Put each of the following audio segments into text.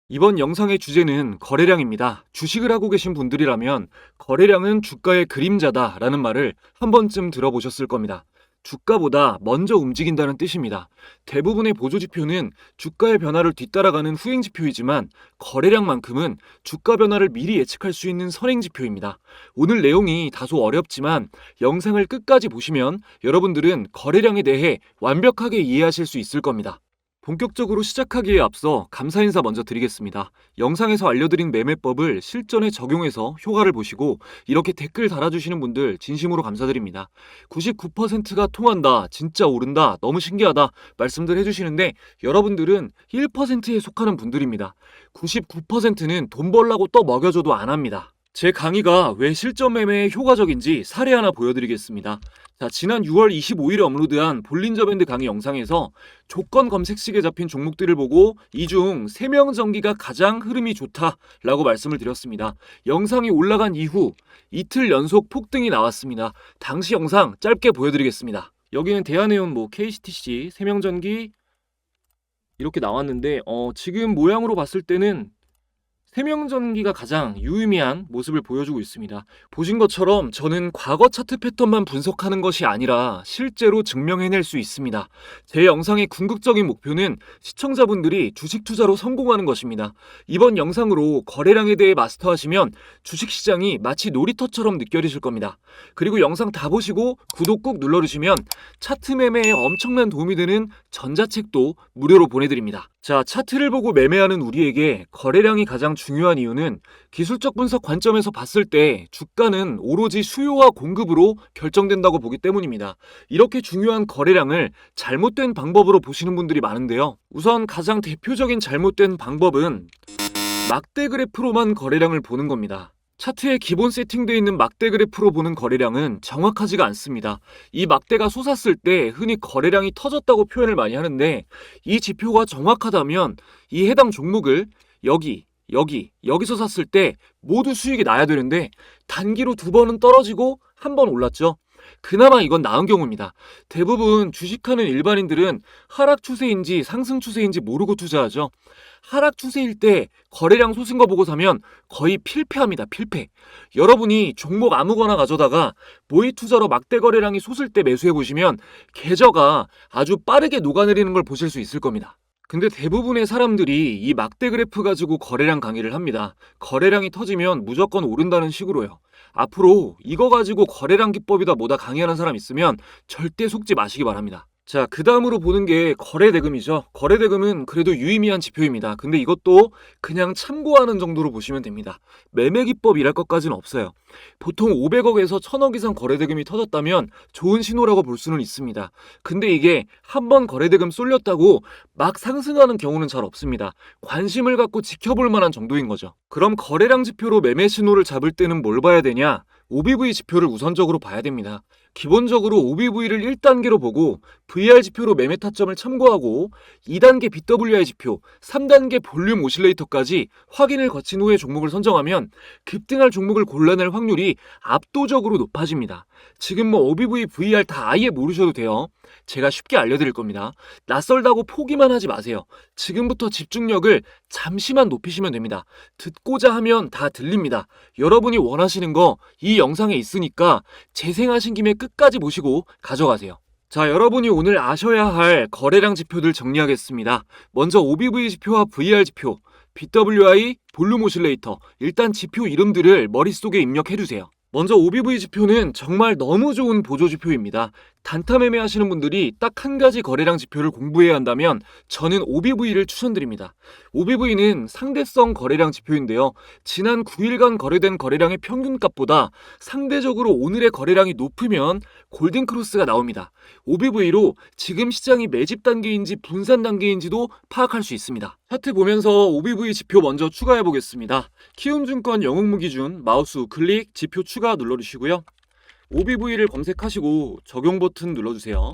이번 영상의 주제는 거래량입니다. 주식을 하고 계신 분들이라면 거래량은 주가의 그림자다 라는 말을 한 번쯤 들어보셨을 겁니다. 주가보다 먼저 움직인다는 뜻입니다. 대부분의 보조지표는 주가의 변화를 뒤따라가는 후행지표이지만 거래량만큼은 주가 변화를 미리 예측할 수 있는 선행지표입니다. 오늘 내용이 다소 어렵지만 영상을 끝까지 보시면 여러분들은 거래량에 대해 완벽하게 이해하실 수 있을 겁니다. 본격적으로 시작하기에 앞서 감사 인사 먼저 드리겠습니다. 영상에서 알려드린 매매법을 실전에 적용해서 효과를 보시고 이렇게 댓글 달아주시는 분들 진심으로 감사드립니다. 99%가 통한다, 진짜 오른다, 너무 신기하다 말씀들 해주시는데 여러분들은 1%에 속하는 분들입니다. 99%는 돈 벌라고 떠 먹여줘도 안 합니다. 제 강의가 왜 실전 매매에 효과적인지 사례 하나 보여드리겠습니다. 자, 지난 6월 25일에 업로드한 볼린저 밴드 강의 영상에서 조건 검색식에 잡힌 종목들을 보고 이 중 세명전기가 가장 흐름이 좋다라고 말씀을 드렸습니다. 영상이 올라간 이후 이틀 연속 폭등이 나왔습니다. 당시 영상 짧게 보여드리겠습니다. 여기는 대한해운 KCTC, 세명전기 이렇게 나왔는데 지금 모양으로 봤을 때는 세명전기가 가장 유의미한 모습을 보여주고 있습니다. 보신 것처럼 저는 과거 차트 패턴만 분석하는 것이 아니라 실제로 증명해낼 수 있습니다. 제 영상의 궁극적인 목표는 시청자분들이 주식 투자로 성공하는 것입니다. 이번 영상으로 거래량에 대해 마스터하시면 주식시장이 마치 놀이터처럼 느껴지실 겁니다. 그리고 영상 다 보시고 구독 꾹 눌러주시면 차트 매매에 엄청난 도움이 되는 전자책도 무료로 보내드립니다. 자, 차트를 보고 매매하는 우리에게 거래량이 가장 중요한 이유는 기술적 분석 관점에서 봤을 때 주가는 오로지 수요와 공급으로 결정된다고 보기 때문입니다. 이렇게 중요한 거래량을 잘못된 방법으로 보시는 분들이 많은데요. 우선 가장 대표적인 잘못된 방법은 막대 그래프로만 거래량을 보는 겁니다. 차트에 기본 세팅되어 있는 막대 그래프로 보는 거래량은 정확하지가 않습니다. 이 막대가 솟았을 때 흔히 거래량이 터졌다고 표현을 많이 하는데 이 지표가 정확하다면 이 해당 종목을 여기서 샀을 때 모두 수익이 나야 되는데 단기로 2번은 떨어지고 1번 올랐죠. 그나마 이건 나은 경우입니다. 대부분 주식하는 일반인들은 하락 추세인지 상승 추세인지 모르고 투자하죠. 하락 추세일 때 거래량 솟은 거 보고 사면 거의 필패합니다. 필패. 여러분이 종목 아무거나 가져다가 모의 투자로 막대 거래량이 솟을 때 매수해 보시면 계저가 아주 빠르게 녹아내리는 걸 보실 수 있을 겁니다. 근데 대부분의 사람들이 이 막대 그래프 가지고 거래량 강의를 합니다. 거래량이 터지면 무조건 오른다는 식으로요. 앞으로 이거 가지고 거래량 기법이다 뭐다 강의하는 사람 있으면 절대 속지 마시기 바랍니다. 자, 그 다음으로 보는 게 거래대금이죠. 거래대금은 그래도 유의미한 지표입니다. 근데 이것도 그냥 참고하는 정도로 보시면 됩니다. 매매 기법이랄 것까지는 없어요. 보통 500억에서 1000억 이상 거래대금이 터졌다면 좋은 신호라고 볼 수는 있습니다. 근데 이게 한번 거래대금 쏠렸다고 막 상승하는 경우는 잘 없습니다. 관심을 갖고 지켜볼 만한 정도인 거죠. 그럼 거래량 지표로 매매 신호를 잡을 때는 뭘 봐야 되냐? OBV 지표를 우선적으로 봐야 됩니다. 기본적으로 OBV를 1단계로 보고 VR 지표로 매매 타점을 참고하고 2단계 BWI 지표, 3단계 볼륨 오실레이터까지 확인을 거친 후에 종목을 선정하면 급등할 종목을 골라낼 확률이 압도적으로 높아집니다. 지금 OBV, VR 다 아예 모르셔도 돼요. 제가 쉽게 알려드릴 겁니다. 낯설다고 포기만 하지 마세요. 지금부터 집중력을 잠시만 높이시면 됩니다. 듣고자 하면 다 들립니다. 여러분이 원하시는 거 이 영상에 있으니까 재생하신 김에 끝까지 보시고 가져가세요. 자, 여러분이 오늘 아셔야 할 거래량 지표들 정리하겠습니다. 먼저 OBV 지표와 VR 지표, BWI, 볼륨 오실레이터, 일단 지표 이름들을 머릿속에 입력해두세요. 먼저 OBV 지표는 정말 너무 좋은 보조지표입니다. 단타 매매하시는 분들이 딱 한 가지 거래량 지표를 공부해야 한다면 저는 OBV를 추천드립니다. OBV는 상대성 거래량 지표인데요. 지난 9일간 거래된 거래량의 평균값보다 상대적으로 오늘의 거래량이 높으면 골든크로스가 나옵니다. OBV로 지금 시장이 매집 단계인지 분산 단계인지도 파악할 수 있습니다. 차트 보면서 OBV 지표 먼저 추가해 보겠습니다. 키움증권 영웅무 기준 마우스 우클릭 지표 추가 눌러주시고요. OBV를 검색하시고 적용 버튼 눌러주세요.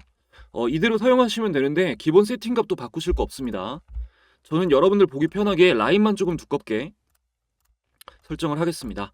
이대로 사용하시면 되는데 기본 세팅값도 바꾸실 거 없습니다. 저는 여러분들 보기 편하게 라인만 조금 두껍게 설정을 하겠습니다.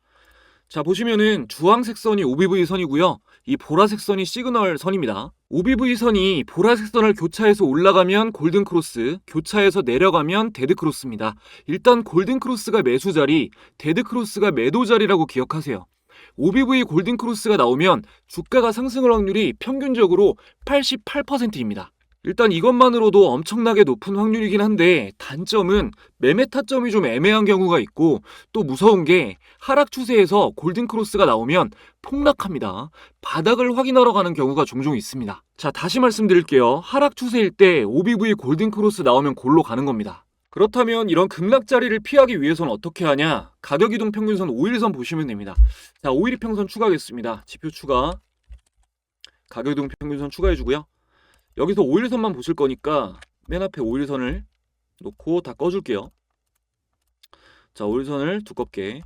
자, 보시면은 주황색 선이 OBV 선이고요. 이 보라색 선이 시그널 선입니다. OBV 선이 보라색 선을 교차해서 올라가면 골든 크로스, 교차해서 내려가면 데드 크로스입니다. 일단 골든 크로스가 매수 자리, 데드 크로스가 매도 자리라고 기억하세요. OBV 골든 크로스가 나오면 주가가 상승할 확률이 평균적으로 88%입니다. 일단 이것만으로도 엄청나게 높은 확률이긴 한데 단점은 매매 타점이 좀 애매한 경우가 있고 또 무서운 게 하락 추세에서 골든 크로스가 나오면 폭락합니다. 바닥을 확인하러 가는 경우가 종종 있습니다. 자, 다시 말씀드릴게요. 하락 추세일 때 OBV 골든 크로스 나오면 골로 가는 겁니다. 그렇다면 이런 급락 자리를 피하기 위해서는 어떻게 하냐? 가격 이동 평균선 5일선 보시면 됩니다. 자, 5일 이평선 추가하겠습니다. 지표 추가. 가격 이동 평균선 추가해 주고요. 여기서 5일선만 보실 거니까 맨 앞에 5일선을 놓고 다 꺼줄게요. 자, 5일선을 두껍게.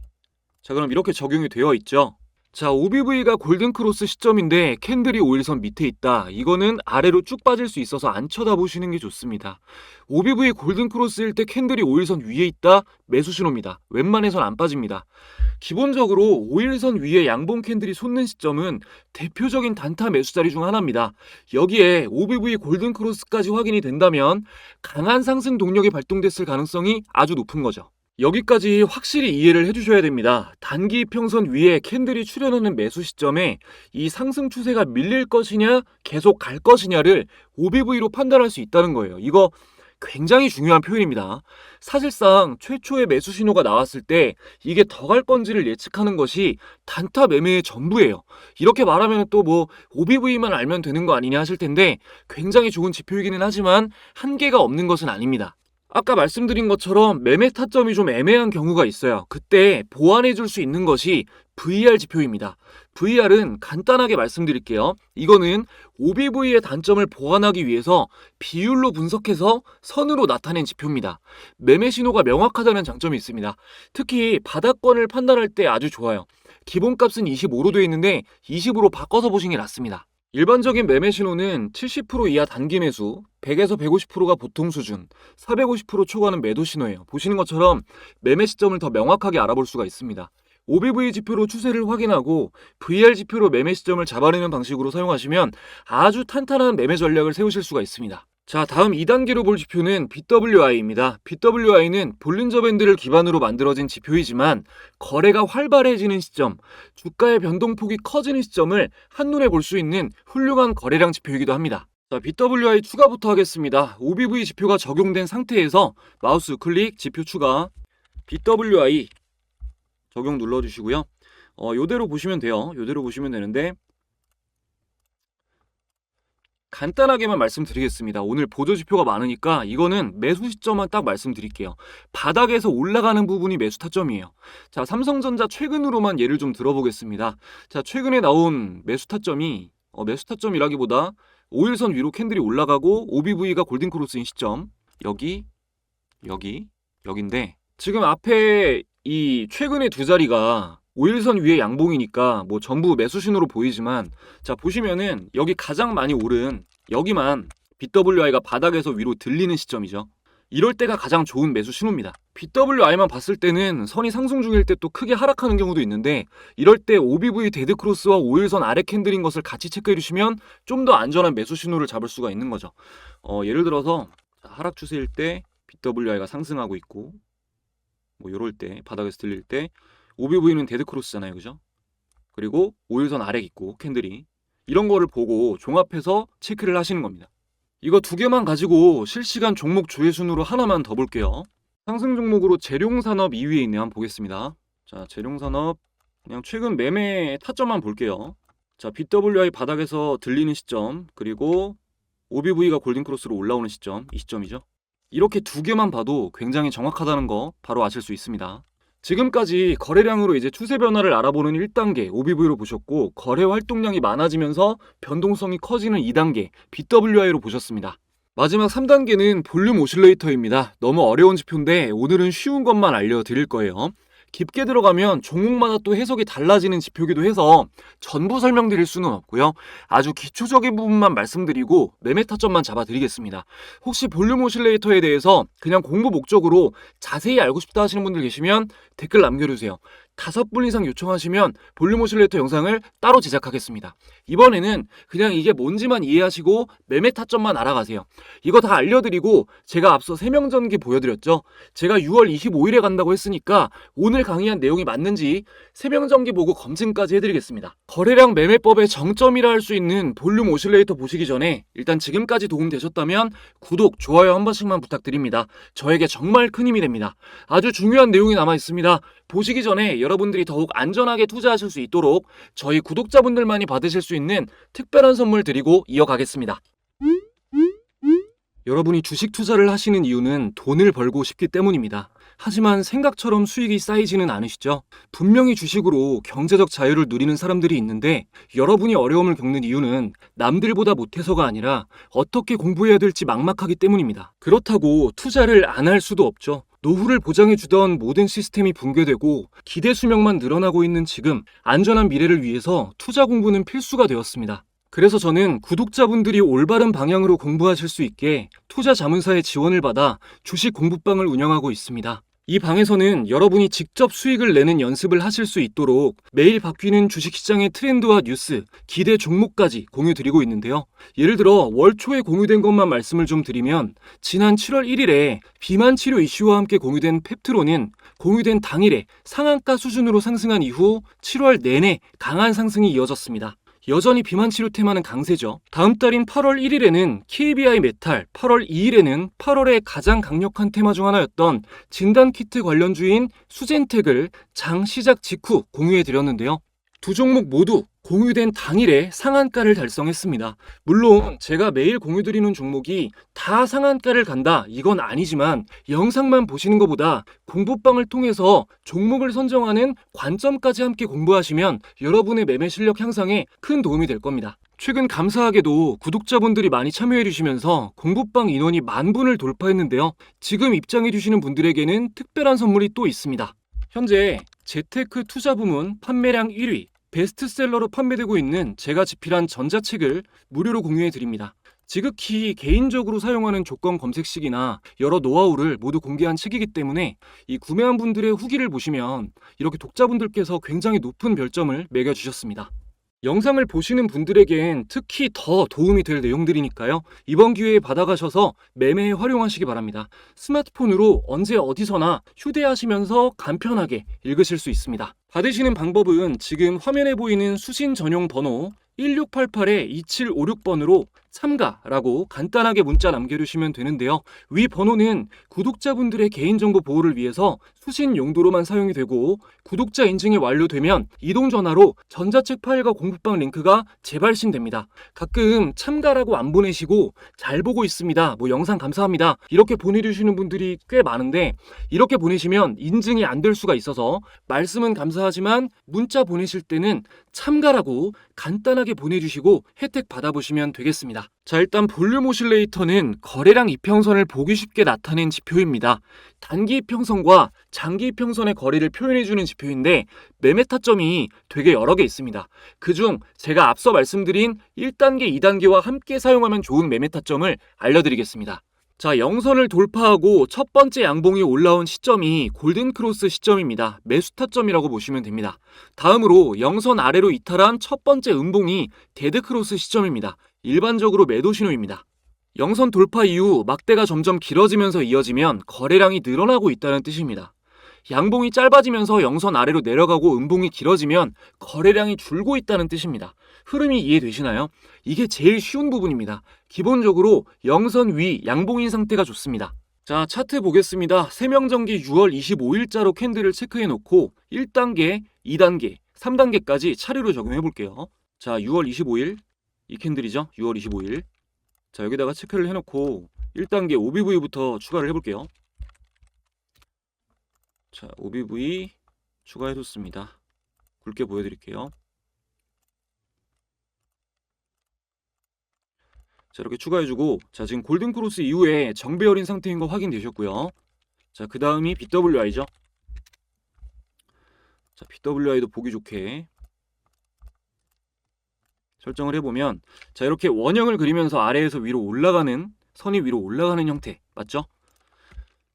자, 그럼 이렇게 적용이 되어 있죠. 자, OBV가 골든크로스 시점인데 캔들이 5일선 밑에 있다. 이거는 아래로 쭉 빠질 수 있어서 안 쳐다보시는 게 좋습니다. OBV 골든크로스일 때 캔들이 5일선 위에 있다. 매수 신호입니다. 웬만해선 안 빠집니다. 기본적으로 5일선 위에 양봉 캔들이 솟는 시점은 대표적인 단타 매수 자리 중 하나입니다. 여기에 OBV 골든크로스까지 확인이 된다면 강한 상승 동력이 발동됐을 가능성이 아주 높은 거죠. 여기까지 확실히 이해를 해주셔야 됩니다. 단기 이평선 위에 캔들이 출현하는 매수 시점에 이 상승 추세가 밀릴 것이냐 계속 갈 것이냐를 OBV로 판단할 수 있다는 거예요. 이거 굉장히 중요한 표현입니다. 사실상 최초의 매수 신호가 나왔을 때 이게 더 갈 건지를 예측하는 것이 단타 매매의 전부예요. 이렇게 말하면 또 뭐 OBV만 알면 되는 거 아니냐 하실 텐데 굉장히 좋은 지표이기는 하지만 한계가 없는 것은 아닙니다. 아까 말씀드린 것처럼 매매 타점이 좀 애매한 경우가 있어요. 그때 보완해 줄 수 있는 것이 VR 지표입니다. VR은 간단하게 말씀드릴게요. 이거는 OBV의 단점을 보완하기 위해서 비율로 분석해서 선으로 나타낸 지표입니다. 매매 신호가 명확하다는 장점이 있습니다. 특히 바닥권을 판단할 때 아주 좋아요. 기본값은 25로 되어 있는데 20으로 바꿔서 보시는 게 낫습니다. 일반적인 매매 신호는 70% 이하 단기 매수, 100에서 150%가 보통 수준, 450% 초과는 매도 신호예요. 보시는 것처럼 매매 시점을 더 명확하게 알아볼 수가 있습니다. OBV 지표로 추세를 확인하고 VR 지표로 매매 시점을 잡아내는 방식으로 사용하시면 아주 탄탄한 매매 전략을 세우실 수가 있습니다. 자, 다음 2단계로 볼 지표는 BWI입니다. BWI는 볼린저 밴드를 기반으로 만들어진 지표이지만 거래가 활발해지는 시점, 주가의 변동폭이 커지는 시점을 한눈에 볼 수 있는 훌륭한 거래량 지표이기도 합니다. 자, BWI 추가부터 하겠습니다. OBV 지표가 적용된 상태에서 마우스 우클릭 지표 추가, BWI 적용 눌러주시고요. 요대로 보시면 돼요. 요대로 보시면 되는데 간단하게만 말씀드리겠습니다. 오늘 보조지표가 많으니까 이거는 매수 시점만 딱 말씀드릴게요. 바닥에서 올라가는 부분이 매수 타점이에요. 자, 삼성전자 최근으로만 예를 좀 들어보겠습니다. 자, 최근에 나온 매수 타점이 매수 타점이라기보다 5일선 위로 캔들이 올라가고 OBV가 골든크로스인 시점 여기인데 지금 앞에 이 최근의 두 자리가 5일선 위에 양봉이니까 뭐 전부 매수 신호로 보이지만 자, 보시면은 여기 가장 많이 오른 여기만 BWI가 바닥에서 위로 들리는 시점이죠. 이럴 때가 가장 좋은 매수 신호입니다. BWI만 봤을 때는 선이 상승 중일 때 또 크게 하락하는 경우도 있는데 이럴 때 OBV 데드 크로스와 5일선 아래 캔들인 것을 같이 체크해 주시면 좀 더 안전한 매수 신호를 잡을 수가 있는 거죠. 예를 들어서 하락 추세일 때 BWI가 상승하고 있고 뭐 이럴 때 바닥에서 들릴 때 OBV는 데드 크로스잖아요. 그죠? 그리고 5일선 아래 있고 캔들이 이런 거를 보고 종합해서 체크를 하시는 겁니다. 이거 두 개만 가지고 실시간 종목 조회 순으로 하나만 더 볼게요. 상승 종목으로 재룡산업 2위에 있네요. 한번 보겠습니다. 자, 재룡산업 그냥 최근 매매 타점만 볼게요. 자, BWI 바닥에서 들리는 시점 그리고 OBV가 골든크로스로 올라오는 시점 이 시점이죠. 이렇게 두 개만 봐도 굉장히 정확하다는 거 바로 아실 수 있습니다. 지금까지 거래량으로 이제 추세 변화를 알아보는 1단계 OBV로 보셨고 거래 활동량이 많아지면서 변동성이 커지는 2단계 BWI로 보셨습니다. 마지막 3단계는 볼륨 오실레이터입니다. 너무 어려운 지표인데 오늘은 쉬운 것만 알려드릴 거예요. 깊게 들어가면 종목마다 또 해석이 달라지는 지표이기도 해서 전부 설명드릴 수는 없고요. 아주 기초적인 부분만 말씀드리고 매매 타점만 잡아드리겠습니다. 혹시 볼륨 오실레이터에 대해서 그냥 공부 목적으로 자세히 알고 싶다 하시는 분들 계시면 댓글 남겨주세요. 5분 이상 요청하시면 볼륨 오실레이터 영상을 따로 제작하겠습니다. 이번에는 그냥 이게 뭔지만 이해하시고 매매 타점만 알아가세요. 이거 다 알려드리고 제가 앞서 세명전기 보여드렸죠. 제가 6월 25일에 간다고 했으니까 오늘 강의한 내용이 맞는지 세명전기 보고 검증까지 해드리겠습니다. 거래량 매매법의 정점이라 할 수 있는 볼륨 오실레이터 보시기 전에 일단 지금까지 도움되셨다면 구독, 좋아요 한 번씩만 부탁드립니다. 저에게 정말 큰 힘이 됩니다. 아주 중요한 내용이 남아 있습니다. 보시기 전에 여러분들이 더욱 안전하게 투자하실 수 있도록 저희 구독자분들만이 받으실 수 있는 특별한 선물 드리고 이어가겠습니다. 여러분이 주식 투자를 하시는 이유는 돈을 벌고 싶기 때문입니다. 하지만 생각처럼 수익이 쌓이지는 않으시죠? 분명히 주식으로 경제적 자유를 누리는 사람들이 있는데 여러분이 어려움을 겪는 이유는 남들보다 못해서가 아니라 어떻게 공부해야 될지 막막하기 때문입니다. 그렇다고 투자를 안 할 수도 없죠. 노후를 보장해주던 모든 시스템이 붕괴되고 기대 수명만 늘어나고 있는 지금 안전한 미래를 위해서 투자 공부는 필수가 되었습니다. 그래서 저는 구독자분들이 올바른 방향으로 공부하실 수 있게 투자 자문사의 지원을 받아 주식 공부방을 운영하고 있습니다. 이 방에서는 여러분이 직접 수익을 내는 연습을 하실 수 있도록 매일 바뀌는 주식시장의 트렌드와 뉴스, 기대 종목까지 공유드리고 있는데요. 예를 들어 월 초에 공유된 것만 말씀을 좀 드리면 지난 7월 1일에 비만 치료 이슈와 함께 공유된 펩트론은 공유된 당일에 상한가 수준으로 상승한 이후 7월 내내 강한 상승이 이어졌습니다. 여전히 비만 치료 테마는 강세죠. 다음 달인 8월 1일에는 KBI 메탈, 8월 2일에는 8월의 가장 강력한 테마 중 하나였던 진단키트 관련주인 수젠텍을 장 시작 직후 공유해드렸는데요. 두 종목 모두 공유된 당일에 상한가를 달성했습니다. 물론 제가 매일 공유드리는 종목이 다 상한가를 간다 이건 아니지만 영상만 보시는 것보다 공부방을 통해서 종목을 선정하는 관점까지 함께 공부하시면 여러분의 매매 실력 향상에 큰 도움이 될 겁니다. 최근 감사하게도 구독자분들이 많이 참여해 주시면서 공부방 인원이 10,000분을 돌파했는데요. 지금 입장해 주시는 분들에게는 특별한 선물이 또 있습니다. 현재 재테크 투자 부문 판매량 1위 베스트셀러로 판매되고 있는 제가 집필한 전자책을 무료로 공유해 드립니다. 지극히 개인적으로 사용하는 조건 검색식이나 여러 노하우를 모두 공개한 책이기 때문에 이 구매한 분들의 후기를 보시면 이렇게 독자분들께서 굉장히 높은 별점을 매겨주셨습니다. 영상을 보시는 분들에겐 특히 더 도움이 될 내용들이니까요. 이번 기회에 받아가셔서 매매에 활용하시기 바랍니다. 스마트폰으로 언제 어디서나 휴대하시면서 간편하게 읽으실 수 있습니다. 받으시는 방법은 지금 화면에 보이는 수신 전용 번호 1688-2756번으로 참가라고 간단하게 문자 남겨주시면 되는데요. 위 번호는 구독자분들의 개인정보 보호를 위해서 수신 용도로만 사용이 되고 구독자 인증이 완료되면 이동전화로 전자책 파일과 공부방 링크가 재발신됩니다. 가끔 참가라고 안 보내시고 잘 보고 있습니다. 영상 감사합니다. 이렇게 보내주시는 분들이 꽤 많은데 이렇게 보내시면 인증이 안 될 수가 있어서 말씀은 감사하지만 문자 보내실 때는 참가라고 간단하게 보내주시고 혜택 받아보시면 되겠습니다. 자, 일단 볼륨 오실레이터는 거래량 이평선을 보기 쉽게 나타낸 지표입니다. 단기 이평선과 장기 이평선의 거래를 표현해주는 지표인데 매매 타점이 되게 여러 개 있습니다. 그중 제가 앞서 말씀드린 1단계, 2단계와 함께 사용하면 좋은 매매 타점을 알려드리겠습니다. 자, 영선을 돌파하고 첫 번째 양봉이 올라온 시점이 골든크로스 시점입니다. 매수 타점이라고 보시면 됩니다. 다음으로 영선 아래로 이탈한 첫 번째 음봉이 데드크로스 시점입니다. 일반적으로 매도 신호입니다. 영선 돌파 이후 막대가 점점 길어지면서 이어지면 거래량이 늘어나고 있다는 뜻입니다. 양봉이 짧아지면서 영선 아래로 내려가고 음봉이 길어지면 거래량이 줄고 있다는 뜻입니다. 흐름이 이해되시나요? 이게 제일 쉬운 부분입니다. 기본적으로 영선 위 양봉인 상태가 좋습니다. 자, 차트 보겠습니다. 세명전기 6월 25일자로 캔들을 체크해 놓고 1단계, 2단계, 3단계까지 차례로 적용해 볼게요. 자, 6월 25일 이 캔들이죠. 6월 25일. 자, 여기다가 체크를 해놓고 1단계 OBV부터 추가를 해볼게요. 자, OBV 추가해뒀습니다. 굵게 보여드릴게요. 자, 이렇게 추가해주고, 자, 지금 골든크로스 이후에 정배열인 상태인 거 확인되셨고요. 자, 그 다음이 BWI죠. 자, BWI도 보기 좋게 설정을 해보면, 자, 이렇게 원형을 그리면서 아래에서 위로 올라가는, 선이 위로 올라가는 형태 맞죠?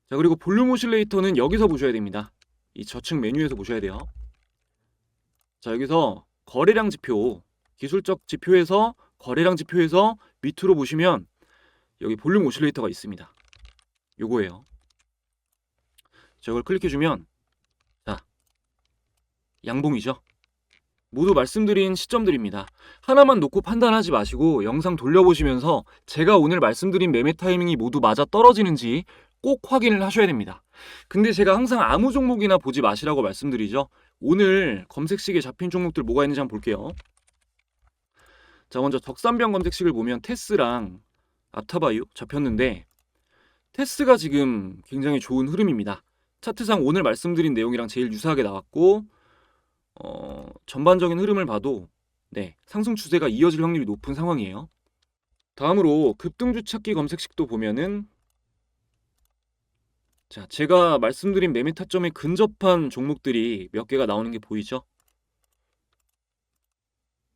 자, 그리고 볼륨 오실레이터는 여기서 보셔야 됩니다. 이 저측 메뉴에서 보셔야 돼요. 자, 여기서 거래량 지표, 기술적 지표에서 거래량 지표에서 밑으로 보시면 여기 볼륨 오실레이터가 있습니다. 요거예요. 저걸 클릭해주면 자, 양봉이죠. 모두 말씀드린 시점들입니다. 하나만 놓고 판단하지 마시고 영상 돌려보시면서 제가 오늘 말씀드린 매매 타이밍이 모두 맞아 떨어지는지 꼭 확인을 하셔야 됩니다. 근데 제가 항상 아무 종목이나 보지 마시라고 말씀드리죠. 오늘 검색식에 잡힌 종목들 뭐가 있는지 한번 볼게요. 자, 먼저 적산병 검색식을 보면 테스랑 아타바이오 잡혔는데 테스가 지금 굉장히 좋은 흐름입니다. 차트상 오늘 말씀드린 내용이랑 제일 유사하게 나왔고 전반적인 흐름을 봐도 상승 추세가 이어질 확률이 높은 상황이에요. 다음으로 급등주 찾기 검색식도 보면은 자, 제가 말씀드린 매매 타점에 근접한 종목들이 몇 개가 나오는 게 보이죠?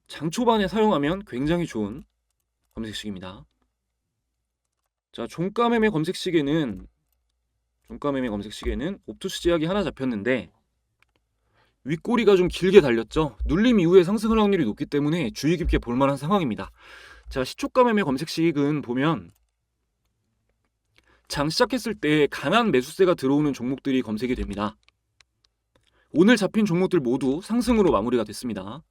장 초반에 사용하면 굉장히 좋은 검색식입니다. 자, 종가 매매 검색식에는 옵토시 제약이 하나 잡혔는데 윗꼬리가 좀 길게 달렸죠. 눌림 이후에 상승할 확률이 높기 때문에 주의 깊게 볼만한 상황입니다. 자, 시초가 매매 검색식은 보면 장 시작했을 때 강한 매수세가 들어오는 종목들이 검색이 됩니다. 오늘 잡힌 종목들 모두 상승으로 마무리가 됐습니다.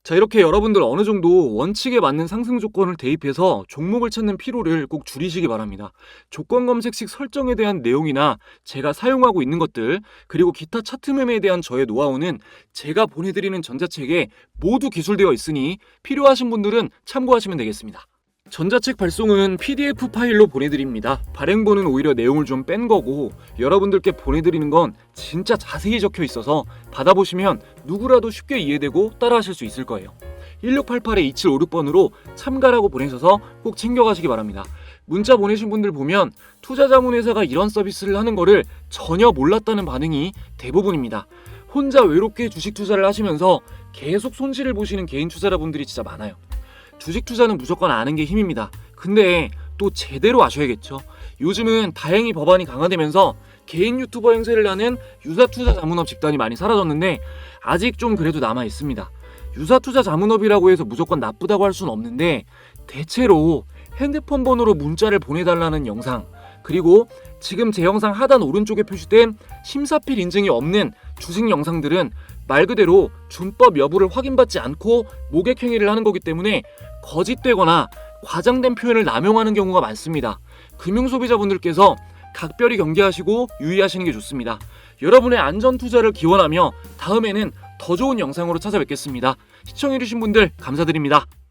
자, 이렇게 여러분들 어느 정도 원칙에 맞는 상승 조건을 대입해서 종목을 찾는 피로를 꼭 줄이시기 바랍니다. 조건 검색식 설정에 대한 내용이나 제가 사용하고 있는 것들, 그리고 기타 차트 매매에 대한 저의 노하우는 제가 보내드리는 전자책에 모두 기술되어 있으니 필요하신 분들은 참고하시면 되겠습니다. 전자책 발송은 PDF 파일로 보내드립니다. 발행본은 오히려 내용을 좀 뺀 거고 여러분들께 보내드리는 건 진짜 자세히 적혀 있어서 받아보시면 누구라도 쉽게 이해되고 따라하실 수 있을 거예요. 1688-2756번으로 참가라고 보내셔서 꼭 챙겨가시기 바랍니다. 문자 보내신 분들 보면 투자자문회사가 이런 서비스를 하는 거를 전혀 몰랐다는 반응이 대부분입니다. 혼자 외롭게 주식 투자를 하시면서 계속 손실을 보시는 개인 투자자분들이 진짜 많아요. 주식 투자는 무조건 아는 게 힘입니다. 근데 또 제대로 아셔야겠죠. 요즘은 다행히 법안이 강화되면서 개인 유튜버 행세를 하는 유사투자 자문업 집단이 많이 사라졌는데 아직 좀 그래도 남아 있습니다. 유사투자 자문업이라고 해서 무조건 나쁘다고 할 수는 없는데 대체로 핸드폰 번호로 문자를 보내달라는 영상, 그리고 지금 제 영상 하단 오른쪽에 표시된 심사필 인증이 없는 주식 영상들은 말 그대로 준법 여부를 확인받지 않고 모객 행위를 하는 거기 때문에 거짓되거나 과장된 표현을 남용하는 경우가 많습니다. 금융소비자분들께서 각별히 경계하시고 유의하시는 게 좋습니다. 여러분의 안전 투자를 기원하며 다음에는 더 좋은 영상으로 찾아뵙겠습니다. 시청해주신 분들 감사드립니다.